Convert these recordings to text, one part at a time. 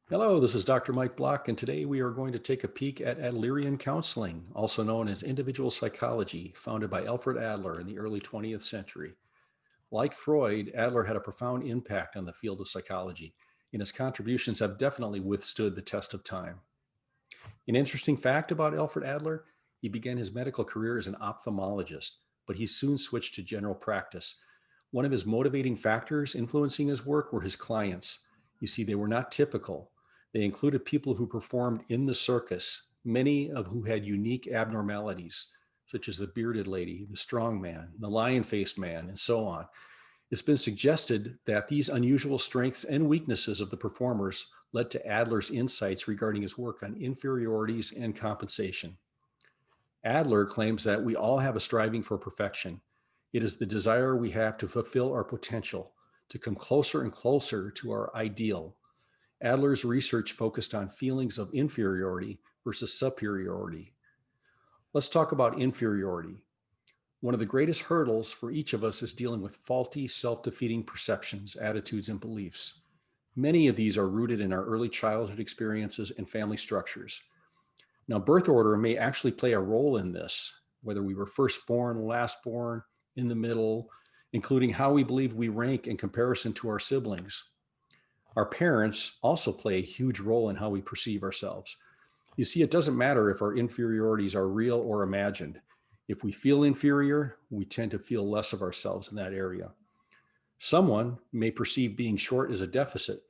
Hello, this is Dr. Mike Block, and today we are going to take a peek at Adlerian Counseling, also known as individual psychology, founded by Alfred Adler in the early 20th century. Like Freud, Adler had a profound impact on the field of psychology, and his contributions have definitely withstood the test of time. An interesting fact about Alfred Adler, he began his medical career as an ophthalmologist, but he soon switched to general practice. One of his motivating factors influencing his work were his clients. You see, they were not typical. They included people who performed in the circus, many of who had unique abnormalities, such as the bearded lady, the strong man, the lion faced man, and so on. It's been suggested that these unusual strengths and weaknesses of the performers led to Adler's insights regarding his work on inferiorities and compensation. Adler claims that we all have a striving for perfection. It is the desire we have to fulfill our potential, to come closer and closer to our ideal. Adler's research focused on feelings of inferiority versus superiority. Let's talk about inferiority. One of the greatest hurdles for each of us is dealing with faulty, self defeating perceptions, attitudes, and beliefs. Many of these are rooted in our early childhood experiences and family structures. Now, birth order may actually play a role in this, whether we were first born, last born, in the middle, including how we believe we rank in comparison to our siblings. Our parents also play a huge role in how we perceive ourselves. You see, it doesn't matter if our inferiorities are real or imagined. If we feel inferior, we tend to feel less of ourselves in that area. Someone may perceive being short as a deficit,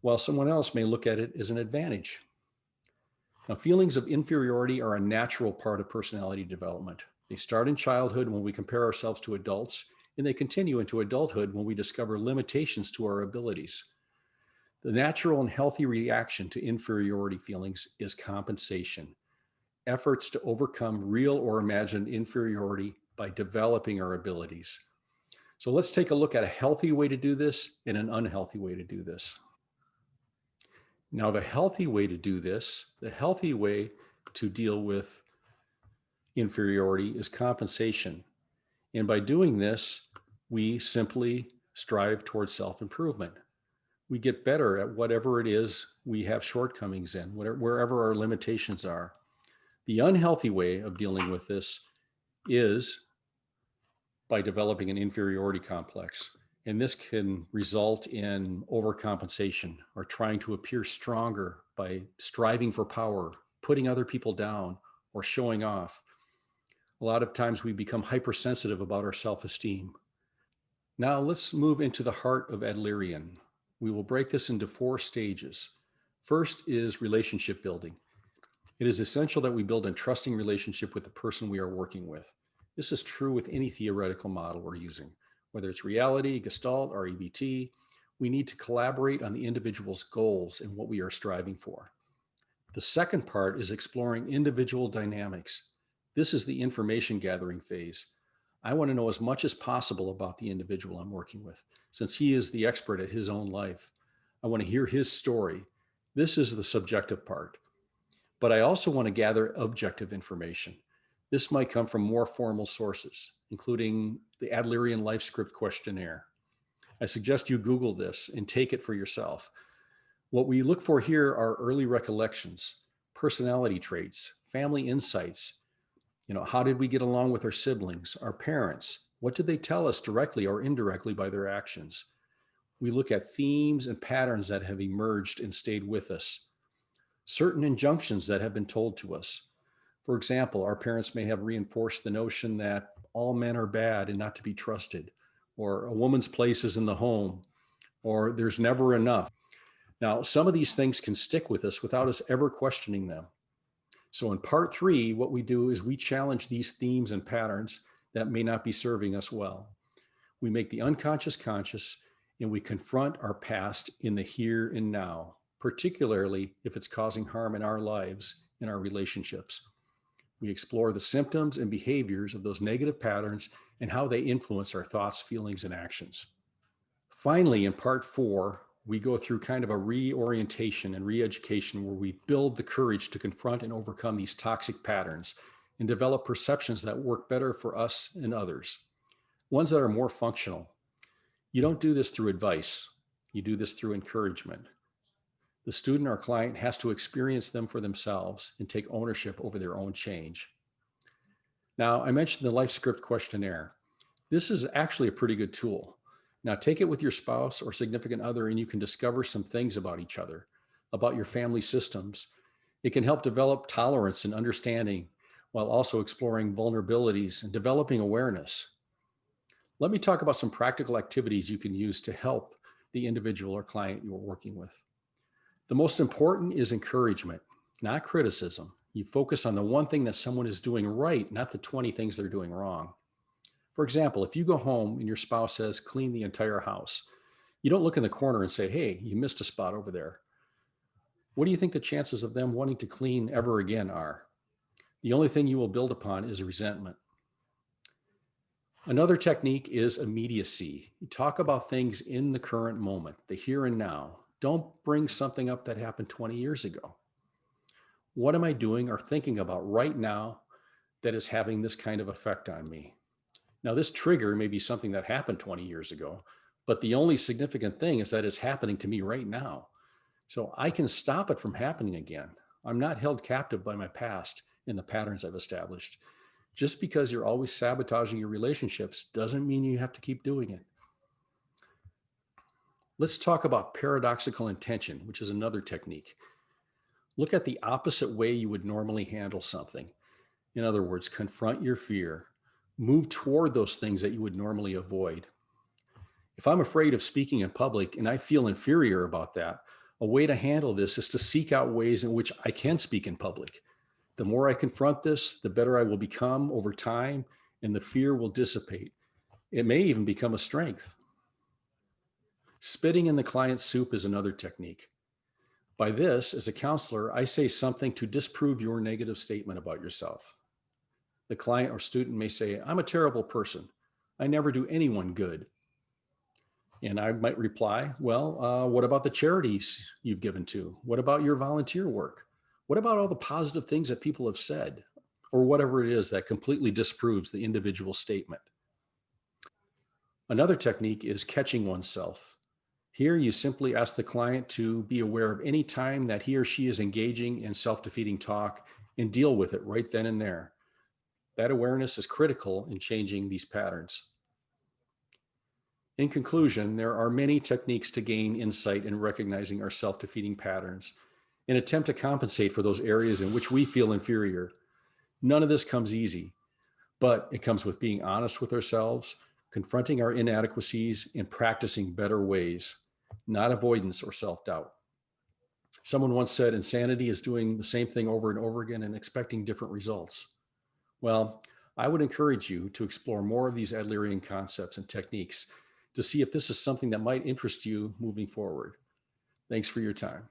while someone else may look at it as an advantage. Now, feelings of inferiority are a natural part of personality development. They start in childhood when we compare ourselves to adults, and they continue into adulthood when we discover limitations to our abilities. The natural and healthy reaction to inferiority feelings is compensation, efforts to overcome real or imagined inferiority by developing our abilities. So let's take a look at a healthy way to do this and an unhealthy way to do this. Now, the healthy way to deal with inferiority is compensation. And by doing this, we simply strive towards self improvement. We get better at whatever it is we have shortcomings in, wherever our limitations are. The unhealthy way of dealing with this is by developing an inferiority complex. And this can result in overcompensation or trying to appear stronger by striving for power, putting other people down, or showing off. A lot of times we become hypersensitive about our self esteem. Now let's move into the heart of Adlerian. We will break this into 4 stages. First is relationship building. It is essential that we build a trusting relationship with the person we are working with. This is true with any theoretical model we're using, whether it's reality, Gestalt, or EBT. We need to collaborate on the individual's goals and what we are striving for. The second part is exploring individual dynamics. This is the information gathering phase. I want to know as much as possible about the individual I'm working with, since he is the expert at his own life. I want to hear his story. This is the subjective part. But I also want to gather objective information. This might come from more formal sources, including the Adlerian Life Script Questionnaire. I suggest you Google this and take it for yourself. What we look for here are early recollections, personality traits, family insights. How did we get along with our siblings, our parents? What did they tell us directly or indirectly by their actions? We look at themes and patterns that have emerged and stayed with us, certain injunctions that have been told to us. For example, our parents may have reinforced the notion that all men are bad and not to be trusted, or a woman's place is in the home, or there's never enough. Now, some of these things can stick with us without us ever questioning them. So in part 3, what we do is we challenge these themes and patterns that may not be serving us well. We make the unconscious conscious, and we confront our past in the here and now, particularly if it's causing harm in our lives and our relationships. We explore the symptoms and behaviors of those negative patterns and how they influence our thoughts, feelings, and actions. Finally, in part 4, we go through kind of a reorientation and re-education where we build the courage to confront and overcome these toxic patterns and develop perceptions that work better for us and others, ones that are more functional. You don't do this through advice. You do this through encouragement. The student or client has to experience them for themselves and take ownership over their own change. Now, I mentioned the life script questionnaire. This is actually a pretty good tool. Now, take it with your spouse or significant other, and you can discover some things about each other, about your family systems. It can help develop tolerance and understanding while also exploring vulnerabilities and developing awareness. Let me talk about some practical activities you can use to help the individual or client you're working with. The most important is encouragement, not criticism. You focus on the one thing that someone is doing right, not the 20 things they're doing wrong. For example, if you go home and your spouse says, clean the entire house, you don't look in the corner and say, hey, you missed a spot over there. What do you think the chances of them wanting to clean ever again are? The only thing you will build upon is resentment. Another technique is immediacy. You talk about things in the current moment, the here and now. Don't bring something up that happened 20 years ago. What am I doing or thinking about right now that is having this kind of effect on me? Now, this trigger may be something that happened 20 years ago, but the only significant thing is that it's happening to me right now. So I can stop it from happening again. I'm not held captive by my past and the patterns I've established. Just because you're always sabotaging your relationships doesn't mean you have to keep doing it. Let's talk about paradoxical intention, which is another technique. Look at the opposite way you would normally handle something. In other words, confront your fear, move toward those things that you would normally avoid. If I'm afraid of speaking in public and I feel inferior about that, a way to handle this is to seek out ways in which I can speak in public. The more I confront this, the better I will become over time, and the fear will dissipate. It may even become a strength. Spitting in the client's soup is another technique. By this, as a counselor, I say something to disprove your negative statement about yourself. The client or student may say, I'm a terrible person. I never do anyone good. And I might reply, well, what about the charities you've given to? What about your volunteer work? What about all the positive things that people have said? Or whatever it is that completely disproves the individual statement. Another technique is catching oneself. Here, you simply ask the client to be aware of any time that he or she is engaging in self defeating talk and deal with it right then and there. That awareness is critical in changing these patterns. In conclusion, there are many techniques to gain insight in recognizing our self defeating patterns and attempt to compensate for those areas in which we feel inferior. None of this comes easy, but it comes with being honest with ourselves, confronting our inadequacies, and practicing better ways, not avoidance or self doubt. Someone once said insanity is doing the same thing over and over again and expecting different results. Well, I would encourage you to explore more of these Adlerian concepts and techniques to see if this is something that might interest you moving forward. Thanks for your time.